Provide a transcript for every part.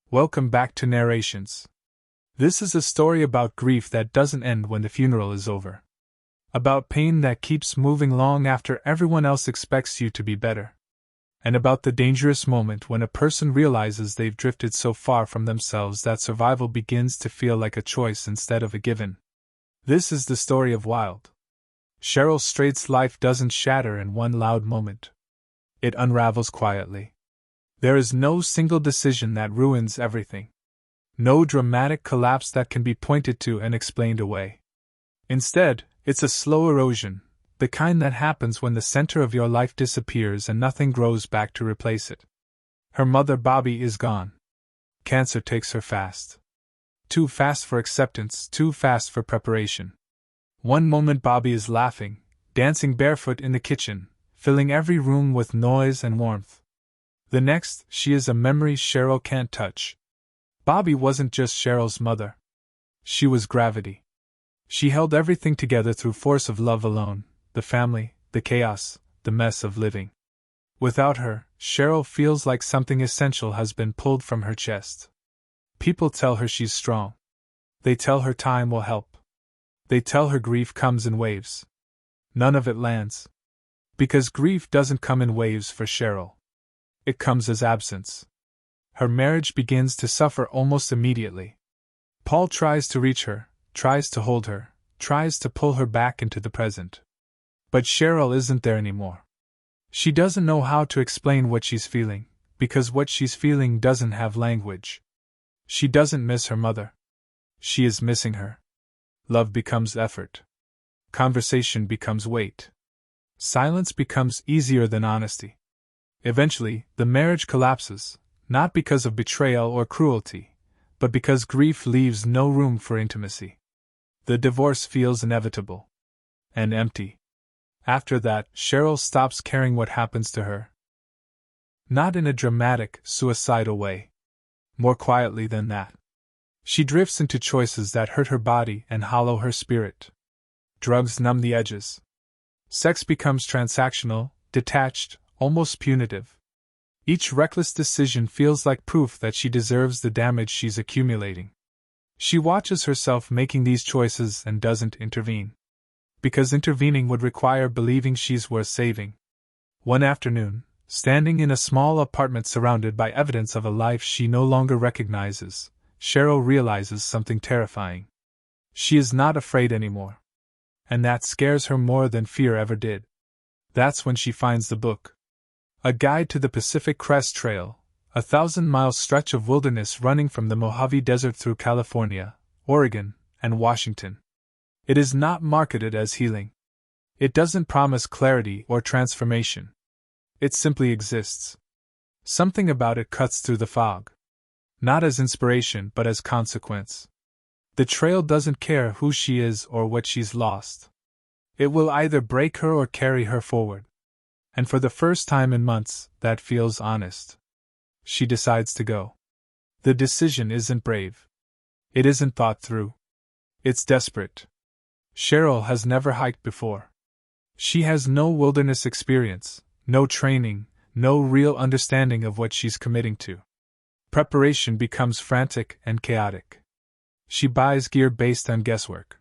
Welcome back to Narrations. This is a story about grief that doesn't end when the funeral is over. About pain that keeps moving long after everyone else expects you to be better. And about the dangerous moment when a person realizes they've drifted so far from themselves that survival begins to feel like a choice instead of a given. This is the story of Wild. Cheryl Strayed's life doesn't shatter in one loud moment. It unravels quietly. There is no single decision that ruins everything. No dramatic collapse that can be pointed to and explained away. Instead, it's a slow erosion, the kind that happens when the center of your life disappears and nothing grows back to replace it. Her mother Bobby is gone. Cancer takes her fast. Too fast for acceptance, too fast for preparation. One moment Bobby is laughing, dancing barefoot in the kitchen, filling every room with noise and warmth. The next, she is a memory Cheryl can't touch. Bobby wasn't just Cheryl's mother. She was gravity. She held everything together through force of love alone, the family, the chaos, the mess of living. Without her, Cheryl feels like something essential has been pulled from her chest. People tell her she's strong. They tell her time will help. They tell her grief comes in waves. None of it lands. Because grief doesn't come in waves for Cheryl. It comes as absence. Her marriage begins to suffer almost immediately. Paul tries to reach her, tries to hold her, tries to pull her back into the present. But Cheryl isn't there anymore. She doesn't know how to explain what she's feeling, because what she's feeling doesn't have language. She doesn't miss her mother. She is missing her. Love becomes effort. Conversation becomes weight. Silence becomes easier than honesty. Eventually, the marriage collapses, not because of betrayal or cruelty, but because grief leaves no room for intimacy. The divorce feels inevitable. And empty. After that, Cheryl stops caring what happens to her. Not in a dramatic, suicidal way. More quietly than that. She drifts into choices that hurt her body and hollow her spirit. Drugs numb the edges. Sex becomes transactional, detached, almost punitive. Each reckless decision feels like proof that she deserves the damage she's accumulating. She watches herself making these choices and doesn't intervene. Because intervening would require believing she's worth saving. One afternoon, standing in a small apartment surrounded by evidence of a life she no longer recognizes, Cheryl realizes something terrifying. She is not afraid anymore. And that scares her more than fear ever did. That's when she finds the book. A Guide to the Pacific Crest Trail, a 1,000-mile stretch of wilderness running from the Mojave Desert through California, Oregon, and Washington. It is not marketed as healing. It doesn't promise clarity or transformation. It simply exists. Something about it cuts through the fog. Not as inspiration but as consequence. The trail doesn't care who she is or what she's lost. It will either break her or carry her forward. And for the first time in months, that feels honest. She decides to go. The decision isn't brave. It isn't thought through. It's desperate. Cheryl has never hiked before. She has no wilderness experience, no training, no real understanding of what she's committing to. Preparation becomes frantic and chaotic. She buys gear based on guesswork.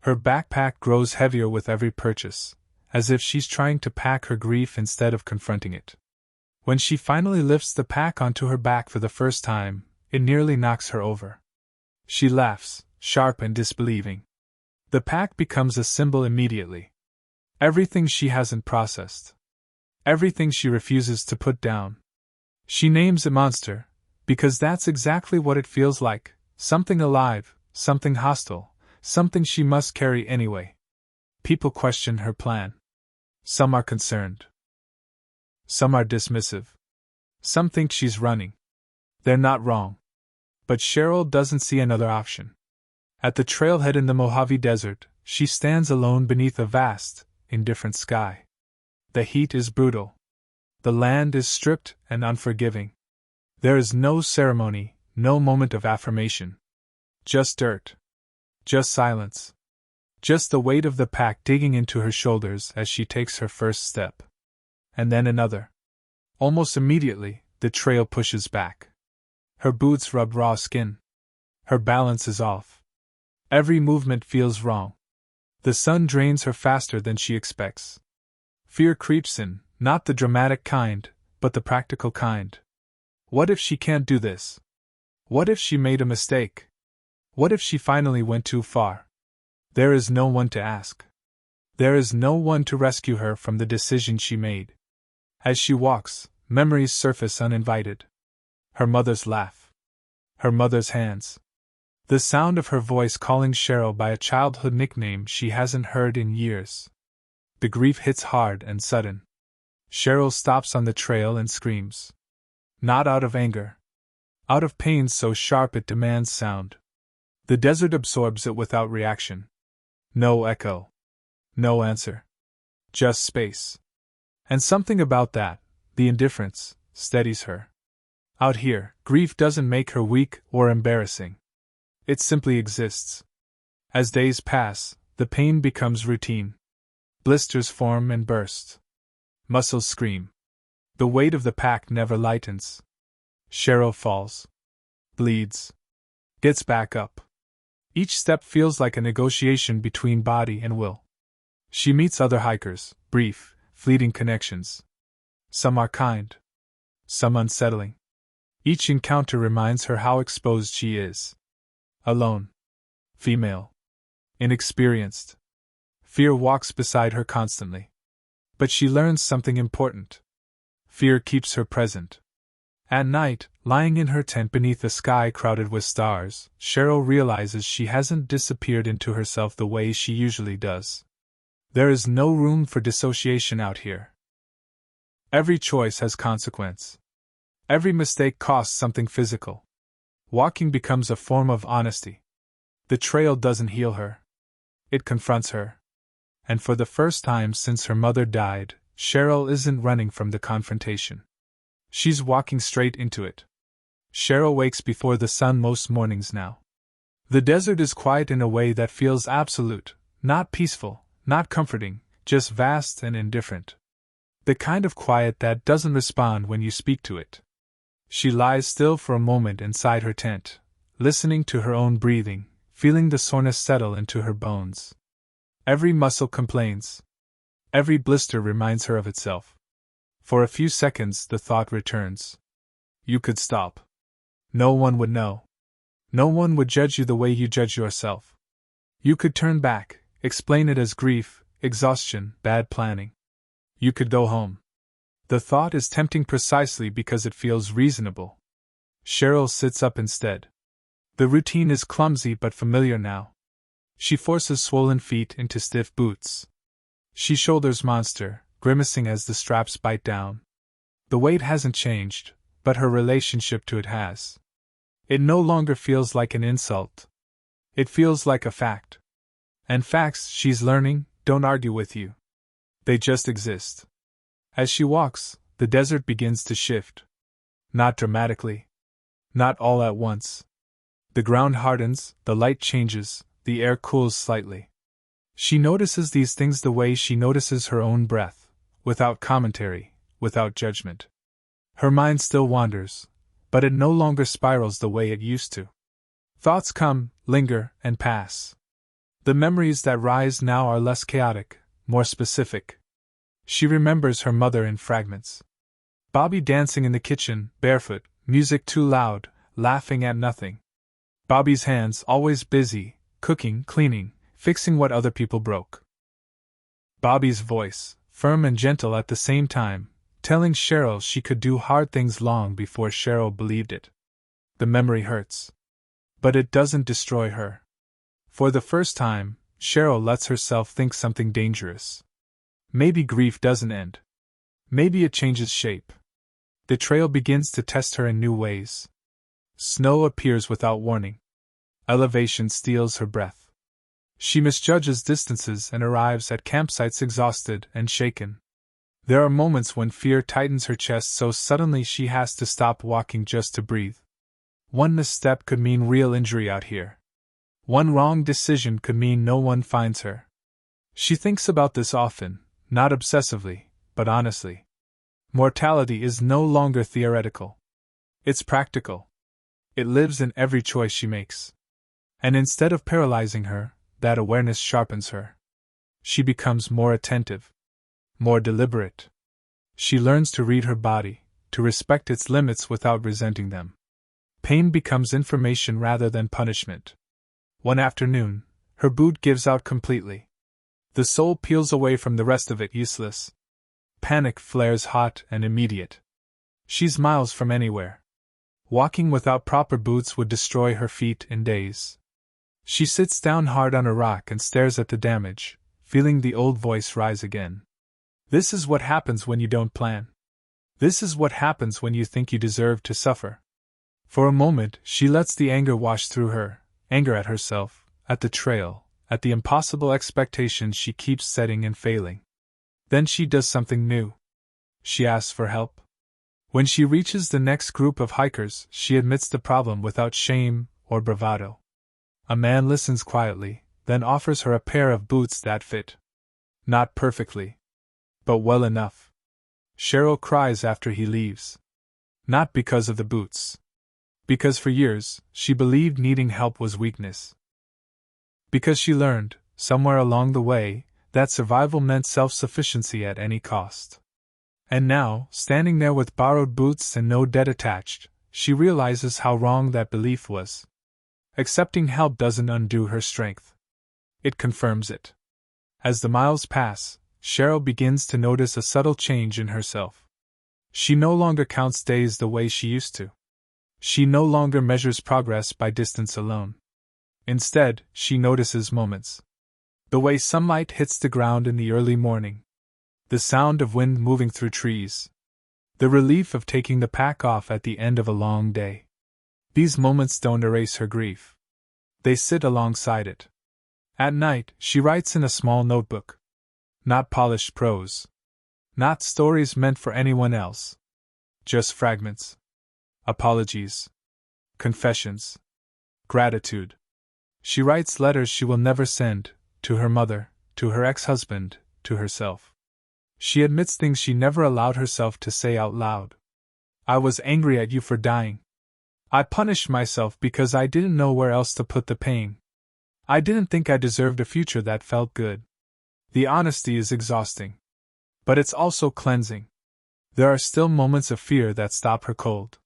Her backpack grows heavier with every purchase, as if she's trying to pack her grief instead of confronting it. When she finally lifts the pack onto her back for the first time, it nearly knocks her over. She laughs, sharp and disbelieving. The pack becomes a symbol immediately. Everything she hasn't processed. Everything she refuses to put down. She names it monster, because that's exactly what it feels like, something alive, something hostile, something she must carry anyway. People question her plan. Some are concerned. Some are dismissive. Some think she's running. They're not wrong. But Cheryl doesn't see another option. At the trailhead in the Mojave Desert, she stands alone beneath a vast, indifferent sky. The heat is brutal. The land is stripped and unforgiving. There is no ceremony, no moment of affirmation. Just dirt. Just silence. Just the weight of the pack digging into her shoulders as she takes her first step. And then another. Almost immediately, the trail pushes back. Her boots rub raw skin. Her balance is off. Every movement feels wrong. The sun drains her faster than she expects. Fear creeps in, not the dramatic kind, but the practical kind. What if she can't do this? What if she made a mistake? What if she finally went too far? There is no one to ask. There is no one to rescue her from the decision she made. As she walks, memories surface uninvited. Her mother's laugh. Her mother's hands. The sound of her voice calling Cheryl by a childhood nickname she hasn't heard in years. The grief hits hard and sudden. Cheryl stops on the trail and screams. Not out of anger. Out of pain so sharp it demands sound. The desert absorbs it without reaction. No echo. No answer. Just space. And something about that, the indifference, steadies her. Out here, grief doesn't make her weak or embarrassing. It simply exists. As days pass, the pain becomes routine. Blisters form and burst. Muscles scream. The weight of the pack never lightens. Cheryl falls. Bleeds. Gets back up. Each step feels like a negotiation between body and will. She meets other hikers, brief, fleeting connections. Some are kind. Some unsettling. Each encounter reminds her how exposed she is. Alone. Female. Inexperienced. Fear walks beside her constantly. But she learns something important. Fear keeps her present. At night, lying in her tent beneath a sky crowded with stars, Cheryl realizes she hasn't disappeared into herself the way she usually does. There is no room for dissociation out here. Every choice has consequence. Every mistake costs something physical. Walking becomes a form of honesty. The trail doesn't heal her. It confronts her. And for the first time since her mother died, Cheryl isn't running from the confrontation. She's walking straight into it. Cheryl wakes before the sun most mornings now. The desert is quiet in a way that feels absolute, not peaceful, not comforting, just vast and indifferent. The kind of quiet that doesn't respond when you speak to it. She lies still for a moment inside her tent, listening to her own breathing, feeling the soreness settle into her bones. Every muscle complains. Every blister reminds her of itself. For a few seconds the thought returns. You could stop. No one would know. No one would judge you the way you judge yourself. You could turn back, explain it as grief, exhaustion, bad planning. You could go home. The thought is tempting precisely because it feels reasonable. Cheryl sits up instead. The routine is clumsy but familiar now. She forces swollen feet into stiff boots. She shoulders monster, grimacing as the straps bite down. The weight hasn't changed, but her relationship to it has. It no longer feels like an insult. It feels like a fact. And facts, she's learning, don't argue with you. They just exist. As she walks, the desert begins to shift. Not dramatically. Not all at once. The ground hardens, the light changes, the air cools slightly. She notices these things the way she notices her own breath, without commentary, without judgment. Her mind still wanders, but it no longer spirals the way it used to. Thoughts come, linger, and pass. The memories that rise now are less chaotic, more specific. She remembers her mother in fragments. Bobby dancing in the kitchen, barefoot, music too loud, laughing at nothing. Bobby's hands always busy, cooking, cleaning, fixing what other people broke. Bobby's voice, firm and gentle at the same time, telling Cheryl she could do hard things long before Cheryl believed it. The memory hurts. But it doesn't destroy her. For the first time, Cheryl lets herself think something dangerous. Maybe grief doesn't end. Maybe it changes shape. The trail begins to test her in new ways. Snow appears without warning. Elevation steals her breath. She misjudges distances and arrives at campsites exhausted and shaken. There are moments when fear tightens her chest so suddenly she has to stop walking just to breathe. One misstep could mean real injury out here. One wrong decision could mean no one finds her. She thinks about this often, not obsessively, but honestly. Mortality is no longer theoretical. It's practical. It lives in every choice she makes. And instead of paralyzing her, that awareness sharpens her. She becomes more attentive, more deliberate. She learns to read her body, to respect its limits without resenting them. Pain becomes information rather than punishment. One afternoon, her boot gives out completely. The sole peels away from the rest of it, useless. Panic flares hot and immediate. She's miles from anywhere. Walking without proper boots would destroy her feet in days. She sits down hard on a rock and stares at the damage, feeling the old voice rise again. This is what happens when you don't plan. This is what happens when you think you deserve to suffer. For a moment, she lets the anger wash through her, anger at herself, at the trail, at the impossible expectations she keeps setting and failing. Then she does something new. She asks for help. When she reaches the next group of hikers, she admits the problem without shame or bravado. A man listens quietly, then offers her a pair of boots that fit. Not perfectly, but well enough. Cheryl cries after he leaves. Not because of the boots. Because for years, she believed needing help was weakness. Because she learned, somewhere along the way, that survival meant self-sufficiency at any cost. And now, standing there with borrowed boots and no debt attached, she realizes how wrong that belief was. Accepting help doesn't undo her strength. It confirms it. As the miles pass, Cheryl begins to notice a subtle change in herself. She no longer counts days the way she used to. She no longer measures progress by distance alone. Instead, she notices moments. The way sunlight hits the ground in the early morning. The sound of wind moving through trees. The relief of taking the pack off at the end of a long day. These moments don't erase her grief. They sit alongside it. At night, she writes in a small notebook. Not polished prose. Not stories meant for anyone else. Just fragments. Apologies. Confessions. Gratitude. She writes letters she will never send, to her mother, to her ex-husband, to herself. She admits things she never allowed herself to say out loud. I was angry at you for dying. I punished myself because I didn't know where else to put the pain. I didn't think I deserved a future that felt good. The honesty is exhausting. But it's also cleansing. There are still moments of fear that stop her cold.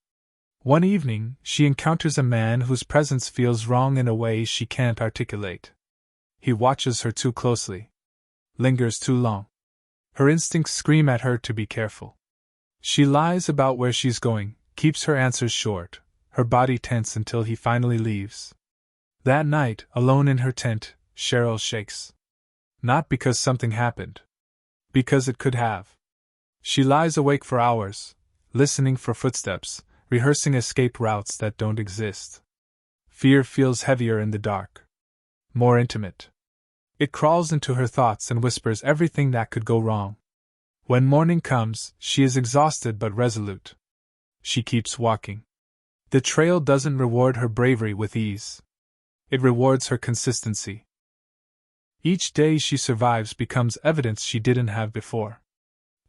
One evening, she encounters a man whose presence feels wrong in a way she can't articulate. He watches her too closely. Lingers too long. Her instincts scream at her to be careful. She lies about where she's going, keeps her answers short, her body tense until he finally leaves. That night, alone in her tent, Cheryl shakes. Not because something happened. Because it could have. She lies awake for hours, listening for footsteps, rehearsing escape routes that don't exist. Fear feels heavier in the dark. More intimate. It crawls into her thoughts and whispers everything that could go wrong. When morning comes, she is exhausted but resolute. She keeps walking. The trail doesn't reward her bravery with ease. It rewards her consistency. Each day she survives becomes evidence she didn't have before.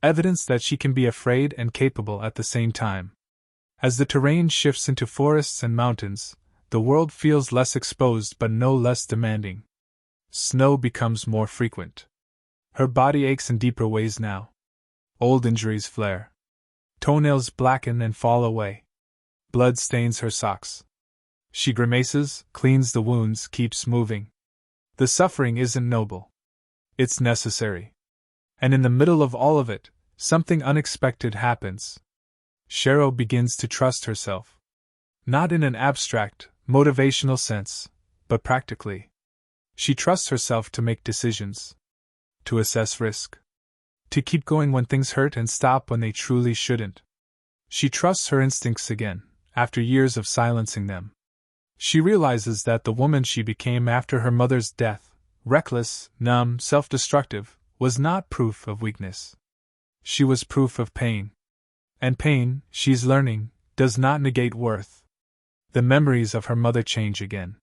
Evidence that she can be afraid and capable at the same time. As the terrain shifts into forests and mountains, the world feels less exposed but no less demanding. Snow becomes more frequent. Her body aches in deeper ways now. Old injuries flare. Toenails blacken and fall away. Blood stains her socks. She grimaces, cleans the wounds, keeps moving. The suffering isn't noble. It's necessary. And in the middle of all of it, something unexpected happens. Cheryl begins to trust herself. Not in an abstract, motivational sense, but practically. She trusts herself to make decisions. To assess risk. To keep going when things hurt and stop when they truly shouldn't. She trusts her instincts again, after years of silencing them. She realizes that the woman she became after her mother's death, reckless, numb, self-destructive, was not proof of weakness. She was proof of pain. And pain, she's learning, does not negate worth. The memories of her mother change again.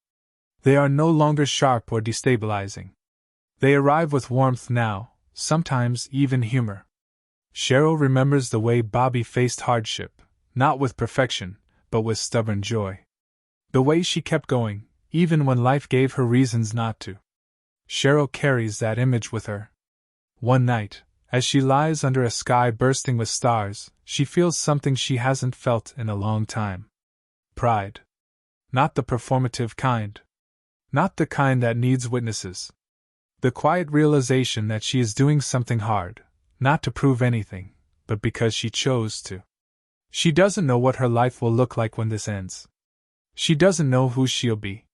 They are no longer sharp or destabilizing. They arrive with warmth now, sometimes even humor. Cheryl remembers the way Bobby faced hardship, not with perfection, but with stubborn joy. The way she kept going, even when life gave her reasons not to. Cheryl carries that image with her. One night, as she lies under a sky bursting with stars, she feels something she hasn't felt in a long time. Pride. Not the performative kind. Not the kind that needs witnesses. The quiet realization that she is doing something hard, not to prove anything, but because she chose to. She doesn't know what her life will look like when this ends. She doesn't know who she'll be.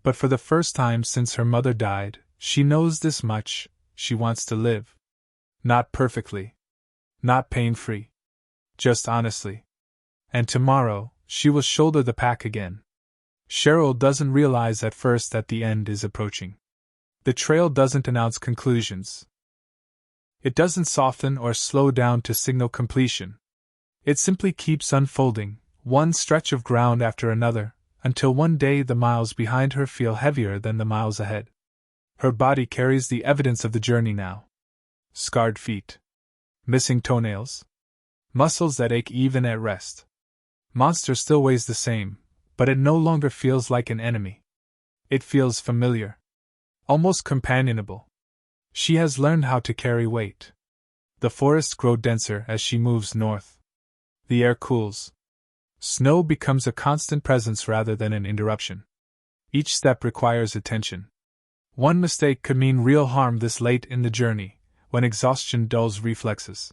But for the first time since her mother died, she knows this much: she wants to live. Not perfectly. Not pain-free. Just honestly. And tomorrow, she will shoulder the pack again. Cheryl doesn't realize at first that the end is approaching. The trail doesn't announce conclusions. It doesn't soften or slow down to signal completion. It simply keeps unfolding, one stretch of ground after another, until one day the miles behind her feel heavier than the miles ahead. Her body carries the evidence of the journey now. Scarred feet. Missing toenails. Muscles that ache even at rest. Monster still weighs the same, but it no longer feels like an enemy. It feels familiar. Almost companionable. She has learned how to carry weight. The forests grow denser as she moves north. The air cools. Snow becomes a constant presence rather than an interruption. Each step requires attention. One mistake could mean real harm this late in the journey, when exhaustion dulls reflexes.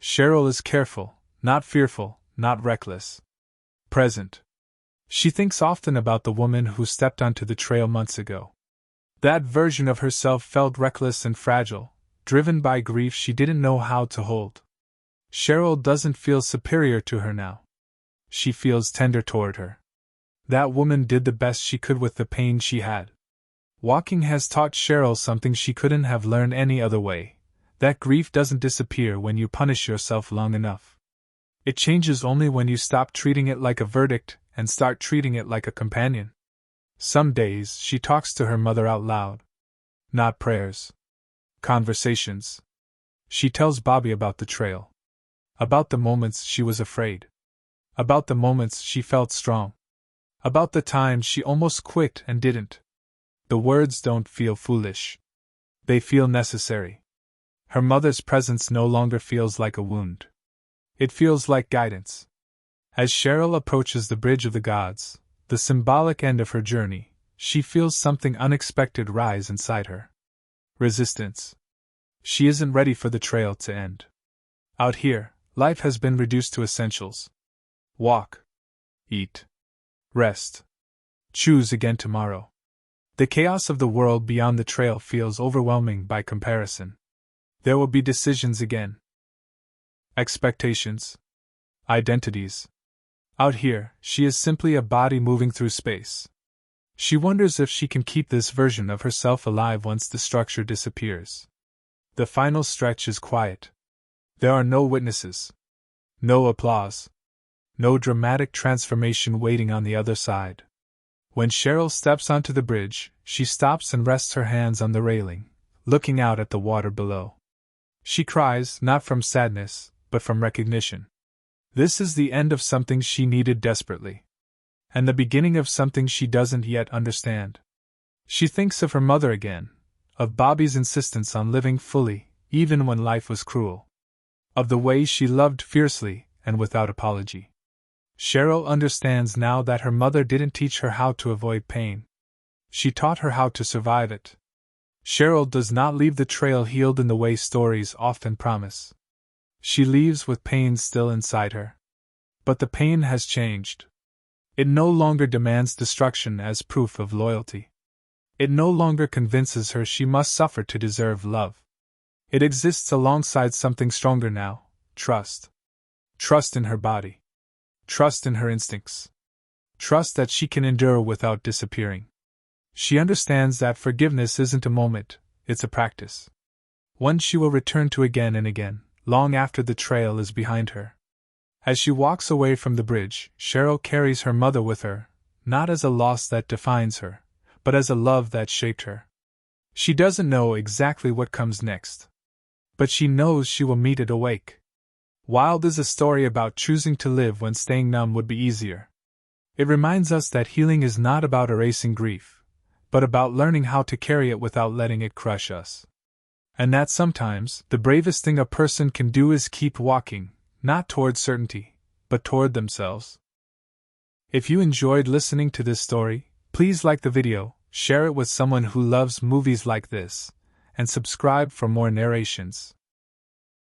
Cheryl is careful, not fearful, not reckless. Present. She thinks often about the woman who stepped onto the trail months ago. That version of herself felt reckless and fragile, driven by grief she didn't know how to hold. Cheryl doesn't feel superior to her now. She feels tender toward her. That woman did the best she could with the pain she had. Walking has taught Cheryl something she couldn't have learned any other way: that grief doesn't disappear when you punish yourself long enough. It changes only when you stop treating it like a verdict and start treating it like a companion. Some days she talks to her mother out loud. Not prayers. Conversations. She tells Bobby about the trail. About the moments she was afraid. About the moments she felt strong. About the times she almost quit and didn't. The words don't feel foolish. They feel necessary. Her mother's presence no longer feels like a wound. It feels like guidance. As Cheryl approaches the Bridge of the Gods, the symbolic end of her journey, she feels something unexpected rise inside her. Resistance. She isn't ready for the trail to end. Out here, life has been reduced to essentials. Walk. Eat. Rest. Choose again tomorrow. The chaos of the world beyond the trail feels overwhelming by comparison. There will be decisions again. Expectations. Identities. Out here, she is simply a body moving through space. She wonders if she can keep this version of herself alive once the structure disappears. The final stretch is quiet. There are no witnesses. No applause. No dramatic transformation waiting on the other side. When Cheryl steps onto the bridge, she stops and rests her hands on the railing, looking out at the water below. She cries, not from sadness, but from recognition. This is the end of something she needed desperately. And the beginning of something she doesn't yet understand. She thinks of her mother again, of Bobby's insistence on living fully, even when life was cruel. Of the way she loved fiercely and without apology. Cheryl understands now that her mother didn't teach her how to avoid pain. She taught her how to survive it. Cheryl does not leave the trail healed in the way stories often promise. She leaves with pain still inside her. But the pain has changed. It no longer demands destruction as proof of loyalty. It no longer convinces her she must suffer to deserve love. It exists alongside something stronger now: trust. Trust in her body. Trust in her instincts. Trust that she can endure without disappearing. She understands that forgiveness isn't a moment, it's a practice. One she will return to again and again, long after the trail is behind her. As she walks away from the bridge, Cheryl carries her mother with her, not as a loss that defines her, but as a love that shaped her. She doesn't know exactly what comes next. But she knows she will meet it awake. Wild is a story about choosing to live when staying numb would be easier. It reminds us that healing is not about erasing grief, but about learning how to carry it without letting it crush us. And that sometimes, the bravest thing a person can do is keep walking, not toward certainty, but toward themselves. If you enjoyed listening to this story, please like the video, share it with someone who loves movies like this, and subscribe for more narrations.